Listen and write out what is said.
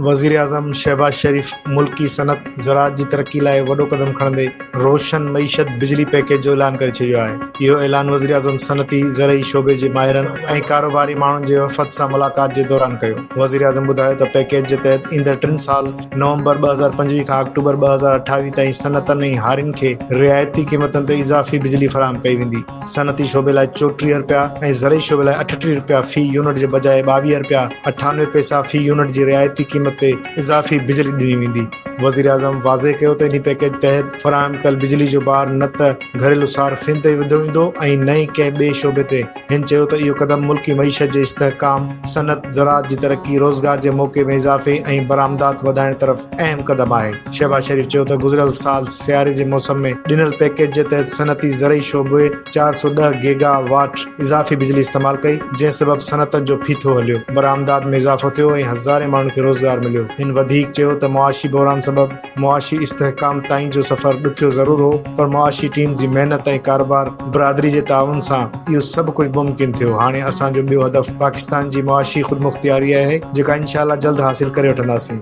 वज़ीर आज़म शहबाज शरीफ़ मुल्की सनत ज़राअत जी तरक्की लाइ वॾो क़दम खणंदे रोशन मईशत बिजली पैकेज जो ऐलान करे छॾियो आहे। इहो ऐलान वज़ीर आज़म सनती ज़रई शोबे जे माहिरनि ऐं कारोबारी माण्हुनि जे वफ़द सां मुलाक़ात जे दौरान कयो। वज़ीर आज़म ॿुधायो त पैकेज जे तहत ईंदड़ 3 साल नवंबर 2025 खां अक्टूबर 2028 ताईं सनतनि ऐं हारियुनि खे रिआयती क़ीमतनि ते इज़ाफ़ी बिजली फ़राहम कई वेंदी। सनती शोबे लाइ ₹34 ऐं ज़रई शोबे लाइ ₹38 फ़ी यूनिट जे बजाए ₹22.98 फ़ी यूनिट जी रिआयती क़ीमत ते इज़ाफ़ी बिजली ॾिनी वेंदी। वज़ीर आज़म वाज़े कयो त इन पैकेज तहत फ़राहम कयल बिजली जो भार न त घरेलू सार्फ़िन ते विधो वेंदो ऐं न ई कंहिं ॿिए शोबे ते। हिन चयो त इहो क़दम मुल्की मईशत जे इस्तेहकाम, सनत ज़राअत जी तरक्की, रोज़गार जे मौक़े में इज़ाफ़े ऐं बरामदात वधाइण तरफ़ अहम क़दम आहे। शहबाज शरीफ़ चयो त गुज़िरियल साल सियारे जे मौसम में ॾिनल पैकेज जे तहत सनती ज़रई शोबे 410 गीगावाट इज़ाफ़ी बिजली इस्तेमाल कई, जंहिं सबबि सनतनि जो फीथो हलियो, बरामदात में इज़ाफ़ो थियो ऐं हज़ारे माण्हुनि खे रोज़गार मिलियो। हिन वधीक चयो त मुआशी बहिरान सबबि मुआशी इस्तेहकाम ताईं जो सफ़र ॾुखियो ज़रूर हो, पर मुआशी टीम जी महिनत ऐं कारोबार बिरादरी जे ताउन सां इहो सभु कुझु मुमकिन थियो। हाणे असांजो ॿियो हदफ़ पाकिस्तान जी मुआशी ख़ुदमुख़्तियारी आहे, जेका इंशाअल्लाह जल्द हासिल करे वठंदासीं।